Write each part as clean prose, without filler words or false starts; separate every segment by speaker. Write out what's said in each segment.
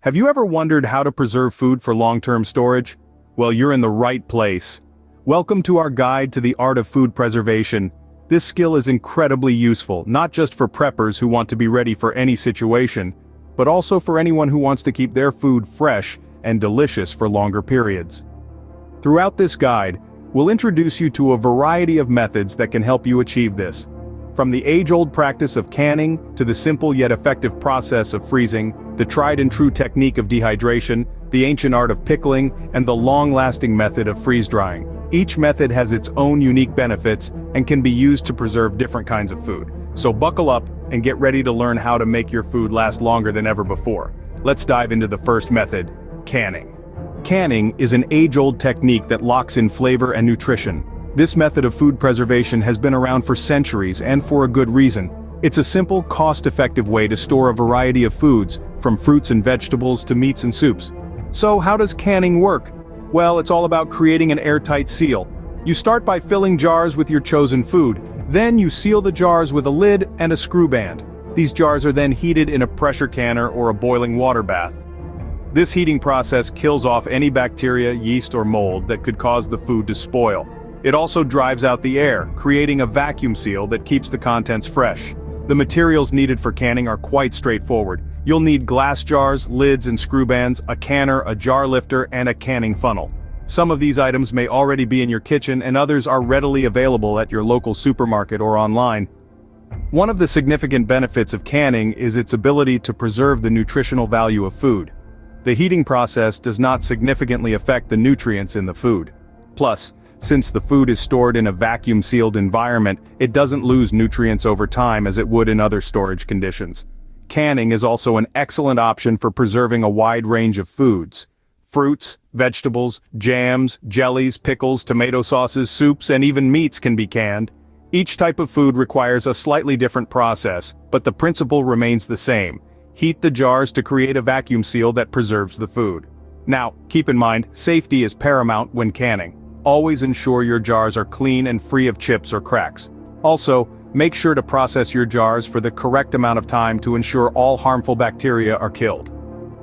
Speaker 1: Have you ever wondered how to preserve food for long-term storage? Well, you're in the right place. Welcome to our guide to the art of food preservation. This skill is incredibly useful, not just for preppers who want to be ready for any situation, but also for anyone who wants to keep their food fresh and delicious for longer periods. Throughout this guide, we'll introduce you to a variety of methods that can help you achieve this. From the age-old practice of canning, to the simple yet effective process of freezing, the tried-and-true technique of dehydration, the ancient art of pickling, and the long-lasting method of freeze-drying. Each method has its own unique benefits and can be used to preserve different kinds of food. So buckle up and get ready to learn how to make your food last longer than ever before. Let's dive into the first method, canning. Canning is an age-old technique that locks in flavor and nutrition. This method of food preservation has been around for centuries, and for a good reason. It's a simple, cost-effective way to store a variety of foods, from fruits and vegetables to meats and soups. So how does canning work? Well, it's all about creating an airtight seal. You start by filling jars with your chosen food. Then you seal the jars with a lid and a screw band. These jars are then heated in a pressure canner or a boiling water bath. This heating process kills off any bacteria, yeast, or mold that could cause the food to spoil. It also drives out the air, creating a vacuum seal that keeps the contents fresh. The materials needed for canning are quite straightforward. You'll need glass jars, lids and screw bands, a canner, a jar lifter, and a canning funnel. Some of these items may already be in your kitchen, and others are readily available at your local supermarket or online. One of the significant benefits of canning is its ability to preserve the nutritional value of food. The heating process does not significantly affect the nutrients in the food. Plus, since the food is stored in a vacuum-sealed environment, it doesn't lose nutrients over time as it would in other storage conditions. Canning is also an excellent option for preserving a wide range of foods. Fruits, vegetables, jams, jellies, pickles, tomato sauces, soups, and even meats can be canned. Each type of food requires a slightly different process, but the principle remains the same. Heat the jars to create a vacuum seal that preserves the food. Now, keep in mind, safety is paramount when canning. Always ensure your jars are clean and free of chips or cracks. Also, make sure to process your jars for the correct amount of time to ensure all harmful bacteria are killed.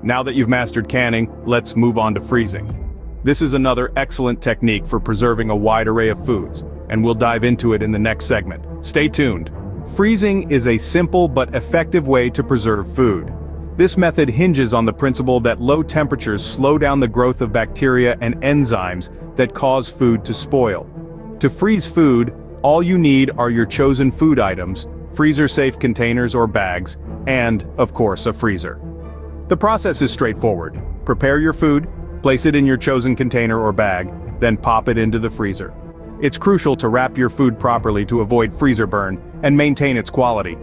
Speaker 1: Now that you've mastered canning, let's move on to freezing. This is another excellent technique for preserving a wide array of foods, and we'll dive into it in the next segment. Stay tuned. Freezing is a simple but effective way to preserve food. This method hinges on the principle that low temperatures slow down the growth of bacteria and enzymes that cause food to spoil. To freeze food, all you need are your chosen food items, freezer-safe containers or bags, and, of course, a freezer. The process is straightforward. Prepare your food, place it in your chosen container or bag, then pop it into the freezer. It's crucial to wrap your food properly to avoid freezer burn and maintain its quality.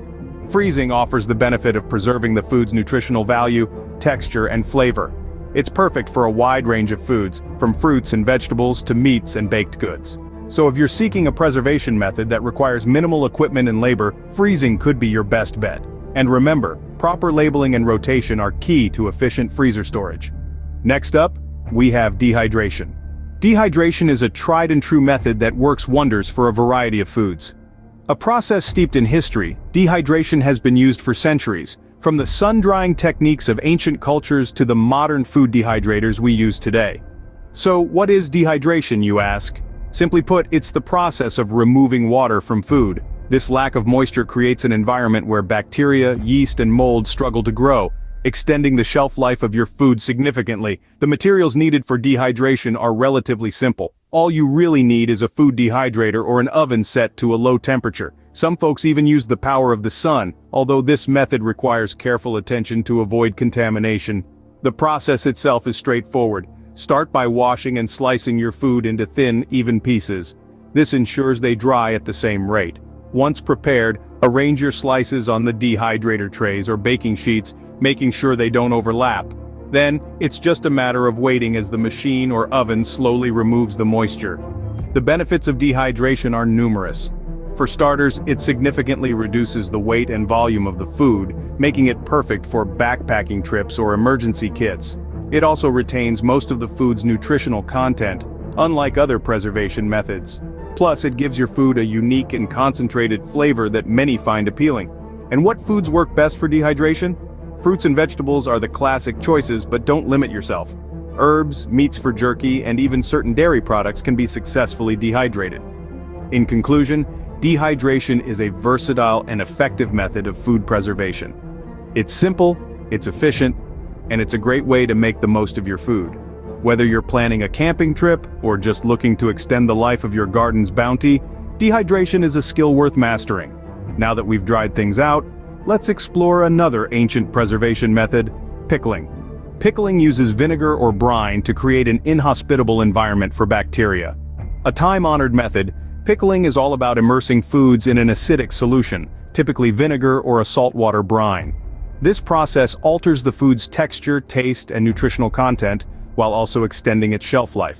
Speaker 1: Freezing offers the benefit of preserving the food's nutritional value, texture, and flavor. It's perfect for a wide range of foods, from fruits and vegetables to meats and baked goods. So if you're seeking a preservation method that requires minimal equipment and labor, freezing could be your best bet. And remember, proper labeling and rotation are key to efficient freezer storage. Next up, we have dehydration. Dehydration is a tried-and-true method that works wonders for a variety of foods. A process steeped in history, dehydration has been used for centuries, from the sun-drying techniques of ancient cultures to the modern food dehydrators we use today. So what is dehydration, you ask? Simply put, it's the process of removing water from food. This lack of moisture creates an environment where bacteria, yeast, and mold struggle to grow, extending the shelf life of your food significantly. The materials needed for dehydration are relatively simple. All you really need is a food dehydrator or an oven set to a low temperature. Some folks even use the power of the sun, although this method requires careful attention to avoid contamination. The process itself is straightforward. Start by washing and slicing your food into thin, even pieces. This ensures they dry at the same rate. Once prepared, arrange your slices on the dehydrator trays or baking sheets, making sure they don't overlap. Then, it's just a matter of waiting as the machine or oven slowly removes the moisture. The benefits of dehydration are numerous. For starters, it significantly reduces the weight and volume of the food, making it perfect for backpacking trips or emergency kits. It also retains most of the food's nutritional content, unlike other preservation methods. Plus, it gives your food a unique and concentrated flavor that many find appealing. And what foods work best for dehydration? Fruits and vegetables are the classic choices, but don't limit yourself. Herbs, meats for jerky, and even certain dairy products can be successfully dehydrated. In conclusion, dehydration is a versatile and effective method of food preservation. It's simple, it's efficient, and it's a great way to make the most of your food. Whether you're planning a camping trip or just looking to extend the life of your garden's bounty, dehydration is a skill worth mastering. Now that we've dried things out, let's explore another ancient preservation method, pickling. Pickling uses vinegar or brine to create an inhospitable environment for bacteria. A time-honored method, pickling is all about immersing foods in an acidic solution, typically vinegar or a saltwater brine. This process alters the food's texture, taste, and nutritional content, while also extending its shelf life.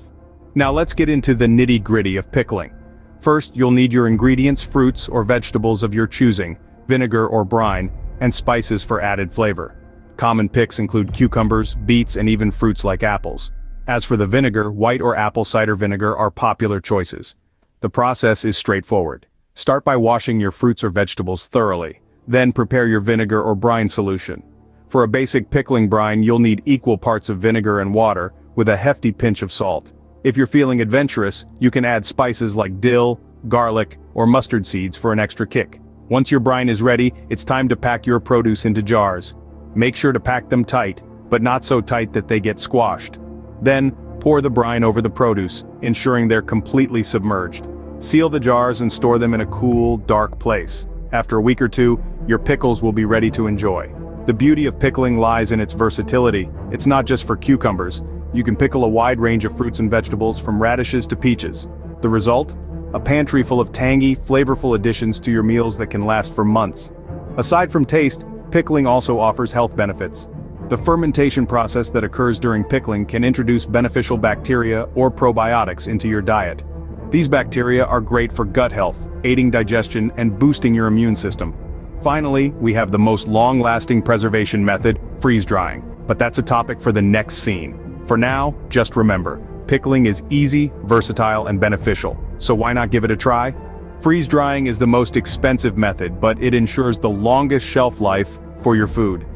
Speaker 1: Now let's get into the nitty-gritty of pickling. First, you'll need your ingredients, fruits or vegetables of your choosing, vinegar or brine, and spices for added flavor. Common picks include cucumbers, beets, and even fruits like apples. As for the vinegar, white or apple cider vinegar are popular choices. The process is straightforward. Start by washing your fruits or vegetables thoroughly. Then prepare your vinegar or brine solution. For a basic pickling brine, you'll need equal parts of vinegar and water, with a hefty pinch of salt. If you're feeling adventurous, you can add spices like dill, garlic, or mustard seeds for an extra kick. Once your brine is ready, it's time to pack your produce into jars. Make sure to pack them tight, but not so tight that they get squashed. Then, pour the brine over the produce, ensuring they're completely submerged. Seal the jars and store them in a cool, dark place. After a week or two, your pickles will be ready to enjoy. The beauty of pickling lies in its versatility. It's not just for cucumbers. You can pickle a wide range of fruits and vegetables from radishes to peaches. The result? A pantry full of tangy, flavorful additions to your meals that can last for months. Aside from taste, pickling also offers health benefits. The fermentation process that occurs during pickling can introduce beneficial bacteria or probiotics into your diet. These bacteria are great for gut health, aiding digestion and boosting your immune system. Finally, we have the most long-lasting preservation method, freeze-drying. But that's a topic for the next scene. For now, just remember, pickling is easy, versatile, and beneficial. So why not give it a try? Freeze-drying is the most expensive method, but it ensures the longest shelf life for your food.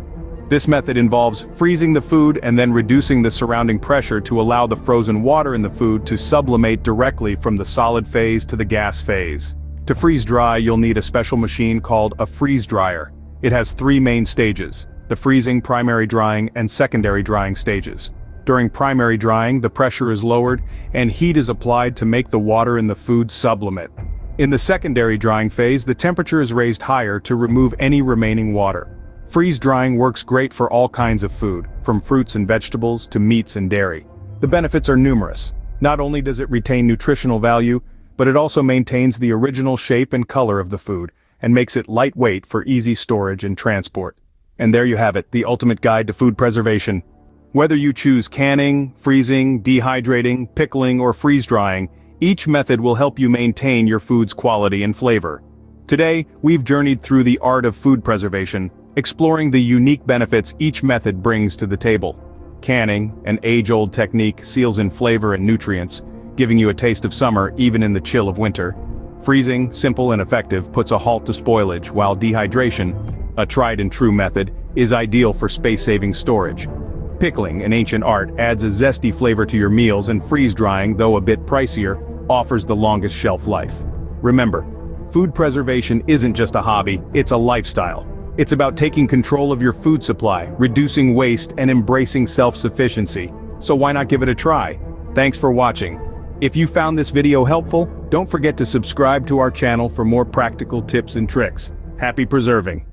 Speaker 1: This method involves freezing the food and then reducing the surrounding pressure to allow the frozen water in the food to sublimate directly from the solid phase to the gas phase. To freeze dry, you'll need a special machine called a freeze dryer. It has three main stages: the freezing, primary drying, and secondary drying stages. During primary drying, the pressure is lowered and heat is applied to make the water in the food sublimate. In the secondary drying phase, the temperature is raised higher to remove any remaining water. Freeze drying works great for all kinds of food, from fruits and vegetables to meats and dairy. The benefits are numerous. Not only does it retain nutritional value, but it also maintains the original shape and color of the food, and makes it lightweight for easy storage and transport. And there you have it, the ultimate guide to food preservation. Whether you choose canning, freezing, dehydrating, pickling, or freeze-drying, each method will help you maintain your food's quality and flavor. Today, we've journeyed through the art of food preservation, exploring the unique benefits each method brings to the table. Canning, an age-old technique, seals in flavor and nutrients, giving you a taste of summer even in the chill of winter. Freezing, simple and effective, puts a halt to spoilage, while dehydration, a tried-and-true method, is ideal for space-saving storage. Pickling, an ancient art, adds a zesty flavor to your meals, and freeze-drying, though a bit pricier, offers the longest shelf life. Remember, food preservation isn't just a hobby, it's a lifestyle. It's about taking control of your food supply, reducing waste, and embracing self-sufficiency. So why not give it a try? Thanks for watching. If you found this video helpful, don't forget to subscribe to our channel for more practical tips and tricks. Happy preserving!